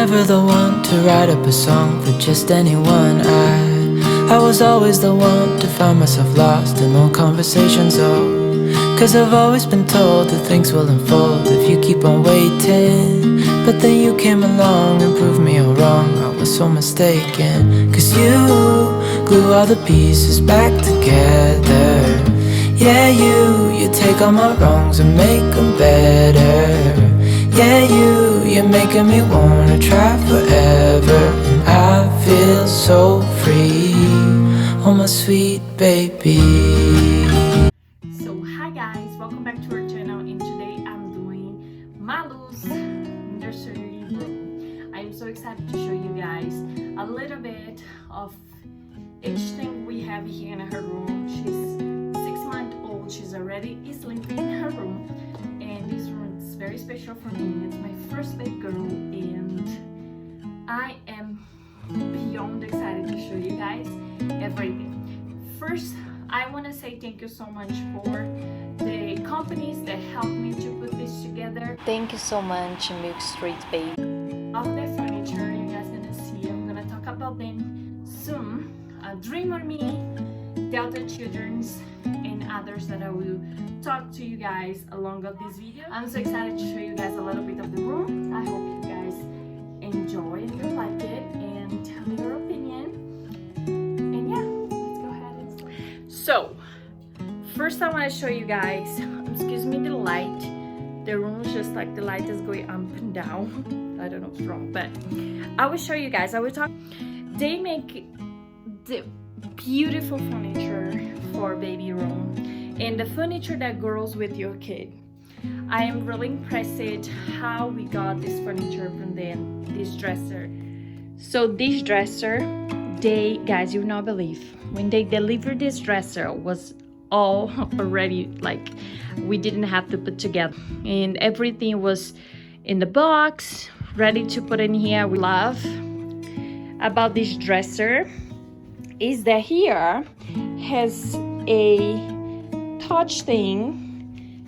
never the one to write up a song for just anyone. I was always the one to find myself lost in long conversations, oh, 'cause I've always been told that things will unfold if you keep on waiting. But then you came along and proved me all wrong. I was so mistaken, 'cause you glue all the pieces back together. Yeah, you take all my wrongs and make them better. Yeah, you're making me wanna try forever. And I feel so free, oh my sweet baby. So hi guys, welcome back to our channel, and today I'm doing Malu's nursery room. I'm so excited to show you guys a little bit of each thing we have here in her room. She's 6 months old, she's already sleeping in her room, and this room is very special for me. It's my first big girl, and I am beyond excited to show you guys everything. First, I want to say thank you so much for the companies that helped me to put this together. Thank you so much, MilkStreet, babe. All the furniture you guys gonna see, I'm gonna talk about them soon. Dreamer Me, Delta Children's, and others that I will talk to you guys along of this video. I'm so excited to show you guys a little bit of the room. I hope you guys enjoy and you like it, and tell me your opinion. And yeah, let's go ahead and start. So first I want to show you guys, excuse me, the light. The room is just like the light is going up and down. I don't know what's wrong, but I will show you guys. I will talk. They make the beautiful furniture for baby room, and the furniture that grows with your kid. I am really impressed how we got this furniture from them. This dresser. So this dresser, guys, you will not believe, when they delivered this dresser was all already, like, we didn't have to put together, and everything was in the box ready to put in here. We love about this dresser is that here has a touch thing.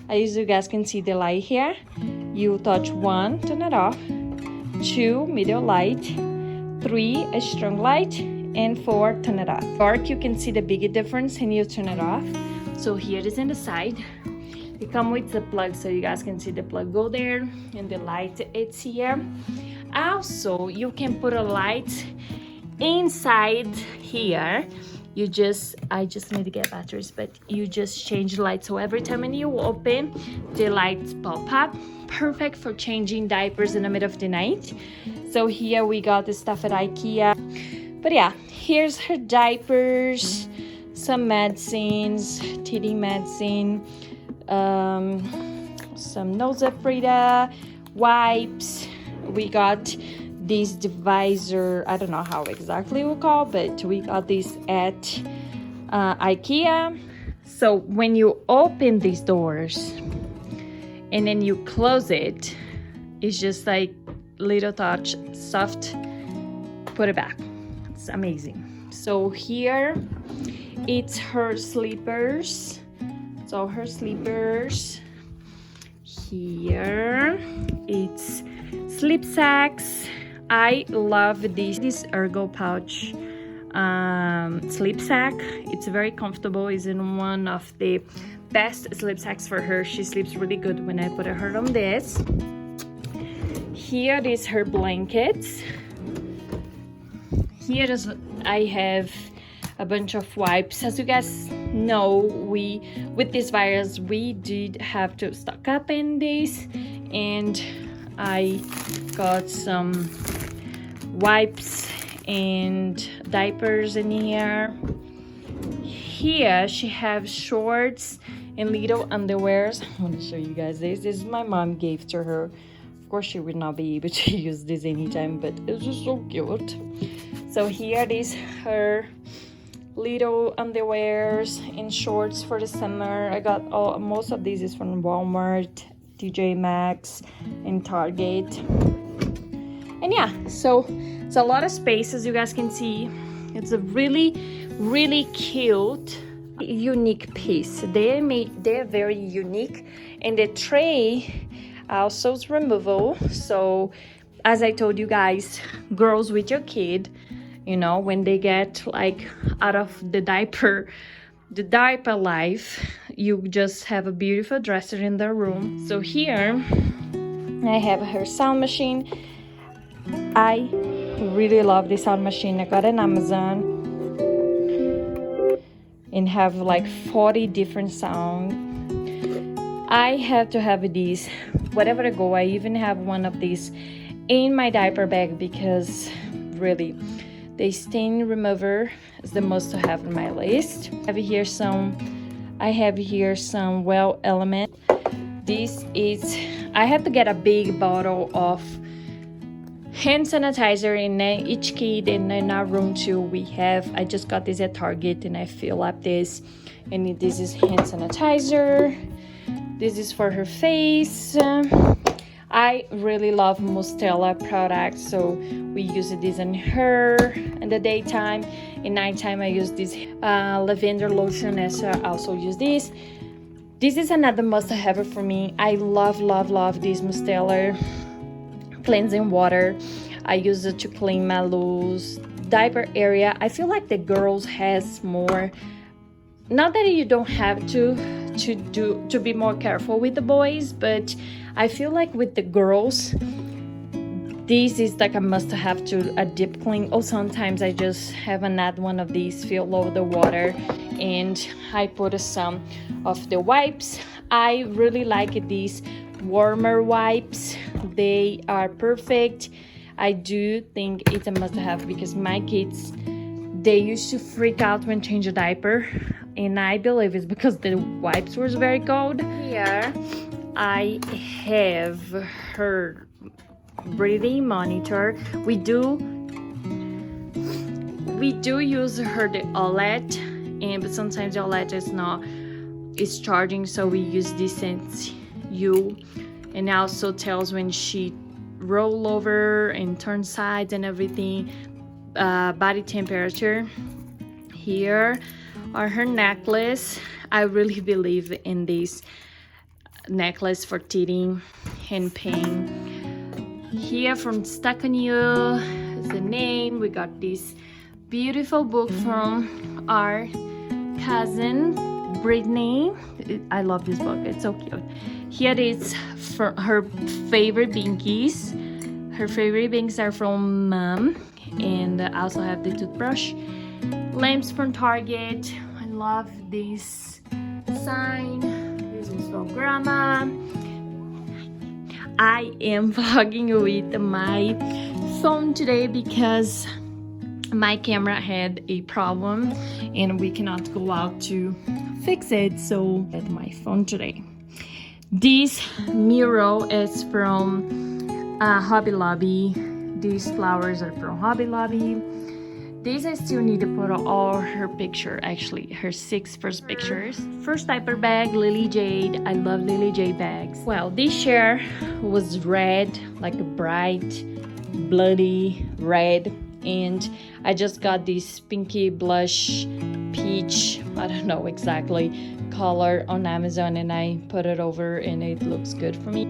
As you guys can see the light here, you touch 1, turn it off, 2, medium light, 3, a strong light, and 4, turn it off. Dark, you can see the big difference and you turn it off. So here it is in the side. It comes with the plug, so you guys can see the plug go there, and the light it's here. Also, you can put a light inside here. I just need to get batteries, but you just change the light, so every time when you open, the lights pop up. Perfect for changing diapers in the middle of the night. So here we got the stuff at IKEA. But yeah, here's her diapers, some medicines, teething medicine, some nose Frida, wipes. We got this divisor, I don't know how exactly we call, but we got this at IKEA. So when you open these doors and then you close it, it's just like little touch, soft, put it back. It's amazing. So here it's her sleepers. So her sleepers. Here it's sleep sacks. I love this ergo pouch sleep sack. It's very comfortable. It's in one of the best sleep sacks for her. She sleeps really good when I put her on this. Here is her blankets. Here is, I have a bunch of wipes. As you guys know, with this virus we did have to stock up in this, and I got some wipes and diapers in here. Here she have shorts and little underwears. I want to show you guys this. This my mom gave to her. Of course she would not be able to use this anytime, but it's just so cute. So here is her little underwears and shorts for the summer. I got most of these is from Walmart, TJ Maxx, and Target. And yeah, so it's a lot of space, as you guys can see. It's a really, really cute, unique piece. They're very unique, and the tray also is removable, so as I told you guys, girls with your kid, you know, when they get like out of the diaper life, you just have a beautiful dresser in the room. So here I have her sound machine. I really love this sound machine. I got it on Amazon and have like 40 different sound. I have to have these wherever I go. I even have one of these in my diaper bag because really the stain remover is the most to have on my list. I have here some well element. This is, I have to get a big bottle of hand sanitizer in each kid, and in our room too I just got this at Target and I fill up this, and this is hand sanitizer. This is for her face. I really love Mustela products, so we use this on her in the daytime. In nighttime I use this lavender lotion, as I also use this. This is another must-have for me. I love this Mustela cleansing water. I use it to clean my loose diaper area. I feel like the girls has more, not that you don't have to be more careful with the boys, but I feel like with the girls this is like a must-have to a deep clean. Or sometimes I just have another one of these fill over the water and I put some of the wipes. I really like these warmer wipes. They are perfect. I do think it's a must-have because my kids, they used to freak out when change a diaper, and I believe it's because the wipes was very cold. Here I have her breathing monitor. We do use her the outlet, but sometimes the outlet is charging, so we use this Sense U, and also tells when she roll over and turn sides and everything. Body temperature. Here are her necklace. I really believe in this necklace for teething and pain. Here from Stuck on You is the name. We got this beautiful book from our cousin Brittany. I love this book, it's so cute. Here is for her favorite binkies. Her favorite binkies are from Mom, and I also have the toothbrush. Lamps from Target. I love this sign. This is from Grandma. I am vlogging with my phone today because my camera had a problem and we cannot go out to fix it, so at my phone today. This mural is from Hobby Lobby. These flowers are from Hobby Lobby. These I still need to put all her picture, actually her 6 first pictures. First diaper bag, Lily Jade. I love Lily Jade bags. Well, this chair was red, like a bright bloody red, and I just got this pinky blush peach, I don't know exactly color, on Amazon, and I put it over and it looks good for me.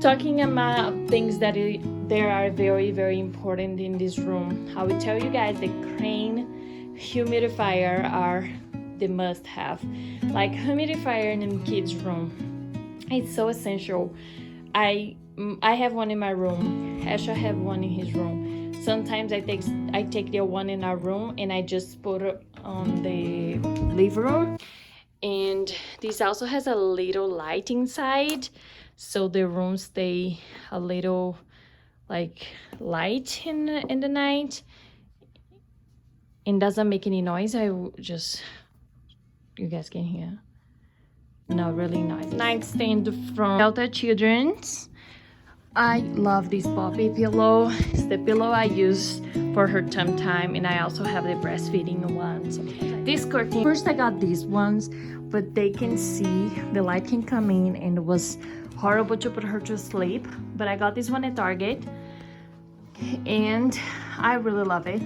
Talking about things that there are very, very important in this room, I will tell you guys the crane humidifier are the must-have. Like humidifier in the kids' room, it's so essential. I have one in my room. Asha have one in his room. Sometimes I take the one in our room and I just put it on the living room. And this also has a little light inside, so the room stay a little like light in the night and doesn't make any noise. You guys can hear, not really nice. Nightstand from Delta Children's. I love this poppy pillow. It's the pillow I use for her tum time, and I also have the breastfeeding ones. This curtain, first I got these ones, but they can see, the light can come in, and it was horrible to put her to sleep. But I got this one at Target, and I really love it.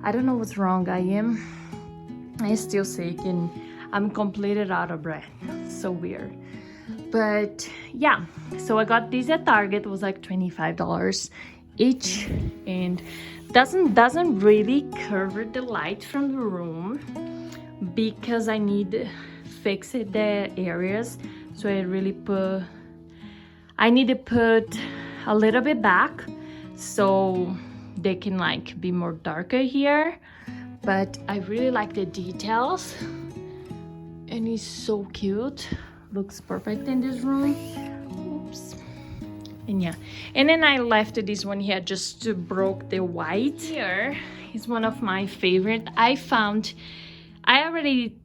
I don't know what's wrong. I'm still sick, and I'm completely out of breath. So weird. But yeah, so I got these at Target. It was like $25, each, and doesn't really cover the light from the room because I need to fix it the areas. So I need to put a little bit back so they can like be more darker here. But I really like the details, and it's so cute. Looks perfect in this room. Oops. And yeah, and then I left this one here just to broke the white. Here is one of my favorite. I already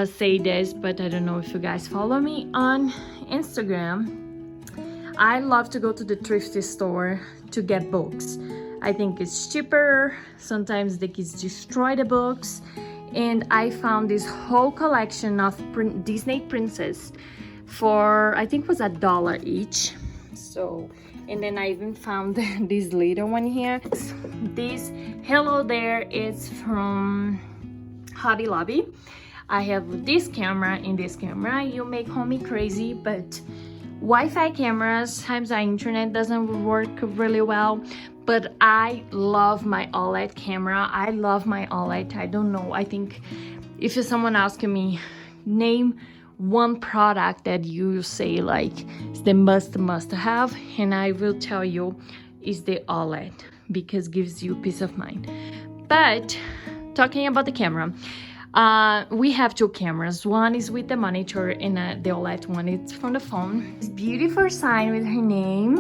say this, but I don't know if you guys follow me on Instagram. I love to go to the thrift store to get books. I think it's cheaper. Sometimes the kids destroy the books, and I found this whole collection of Disney princess for, I think it was $1 each. So, and then I even found this little one here. This Hello There is from Hobby Lobby. I have this camera and this camera. You make homie crazy, but Wi-Fi cameras, sometimes our internet doesn't work really well. But I love my OLED camera. I love my OLED. I don't know. I think if someone asks me, name one product that you say like it's the must have, and I will tell you is the OLED, because it gives you peace of mind. But talking about the camera, we have two cameras. One is with the monitor, and the OLED one is from the phone. This beautiful sign with her name.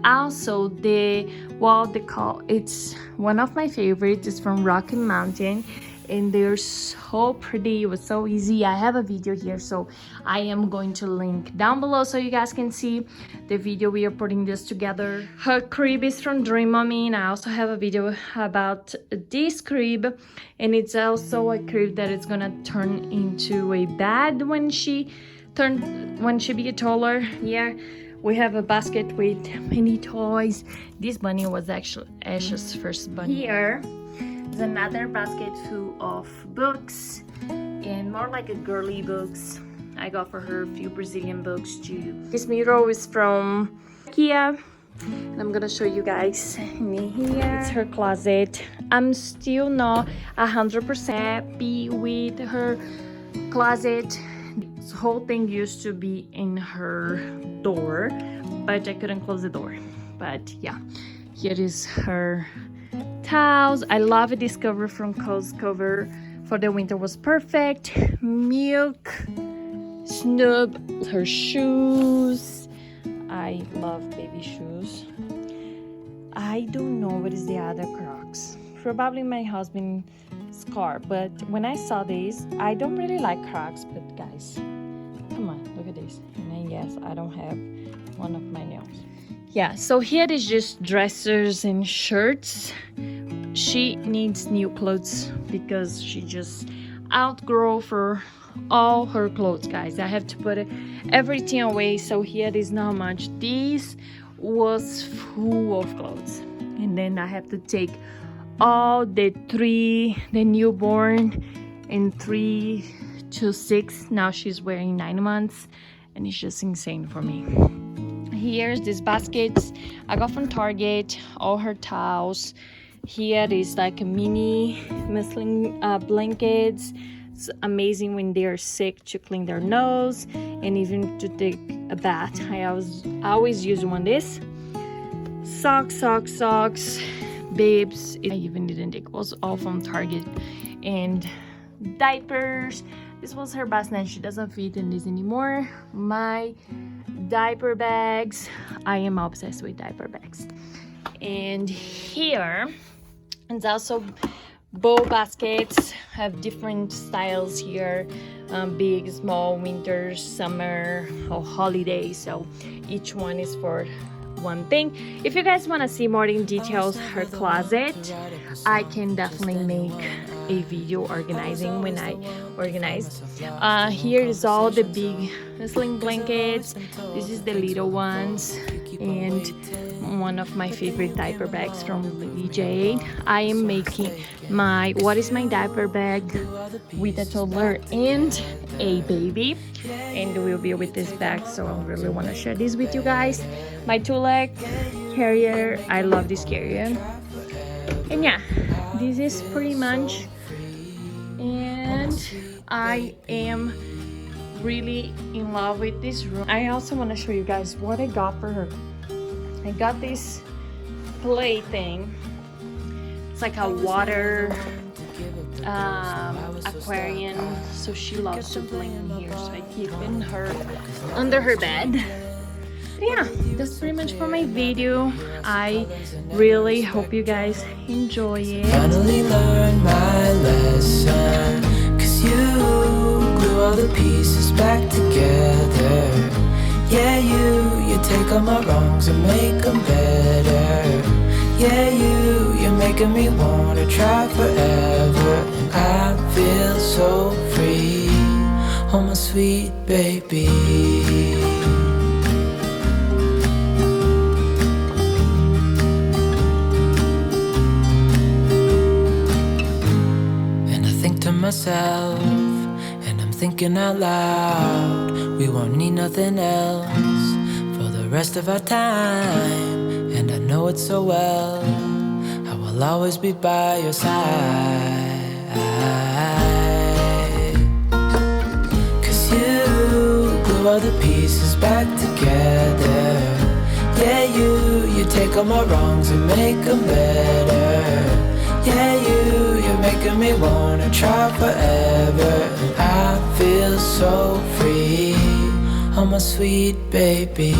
Also, it's one of my favorites. It's from Rocky Mountain, and they're so pretty. It was so easy. I have a video here, so I am going to link down below so you guys can see the video we are putting this together. Her crib is from Dream Mommy, and I also have a video about this crib, and it's also a crib that is gonna turn into a bed when she be taller. Yeah, we have a basket with many toys. This bunny was actually Ash's first bunny. Here is another basket full of books, and more like a girly books. I got for her a few Brazilian books too. This mirror is from IKEA, and I'm gonna show you guys in here. It's her closet. I'm still not 100% happy with her closet. This whole thing used to be in her door, but I couldn't close the door. But yeah, here is her towels. I love this cover from Co's Cover. For the winter was perfect. Milk, Snoop, her shoes. I love baby shoes. I don't know what is the other Crocs. Probably my husband's car, but when I saw this, I don't really like Crocs, but guys, come on, look at this. And then yes, I don't have one of my nails. Yeah, so here is just dressers and shirts. She needs new clothes because she just outgrew for all her clothes, guys. I have to put everything away, so here is not much. This was full of clothes, and then I have to take all the newborn and 3 to 6. Now she's wearing 9 months, and it's just insane for me. Here's these baskets I got from Target, all her towels. Here is like a mini muslin blankets. It's amazing when they're sick to clean their nose and even to take a bath. I always use one this. Socks, babes. I even didn't take, it was all from Target. And diapers. This was her bassinet. She doesn't fit in this anymore. My diaper bags. I am obsessed with diaper bags. And here, it's also bow baskets. Have different styles here, big, small, winter, summer, or holiday. So each one is for one thing. If you guys want to see more in details her closet, I can definitely make a video organizing when I organize. Here is all the big sling blankets. This is the little ones, and one of my favorite diaper bags from BJ. I am making my what is my diaper bag with a toddler and a baby, and we'll be with this bag, so I really want to share this with you guys. My 2-leg carrier. I love this carrier. And yeah, this is pretty much, and I am really in love with this room. I also want to show you guys what I got for her. I got this play thing. It's like a water aquarium, so she loves to play in here, so I keep in her under her bed. But yeah, that's pretty much for my video. I really hope you guys enjoy it. Finally learned my lesson, 'cause you glue all the pieces back together. Yeah, you take all my wrongs and make them better. Yeah, you're making me wanna try forever. And I feel so free, oh my sweet baby. And I think to myself, and I'm thinking out loud, we won't need nothing else for the rest of our time. And I know it so well, I will always be by your side. 'Cause you glue all the pieces back together. Yeah, you take all my wrongs and make them better. Yeah, you're making me wanna try forever. And I feel so free, oh my sweet baby.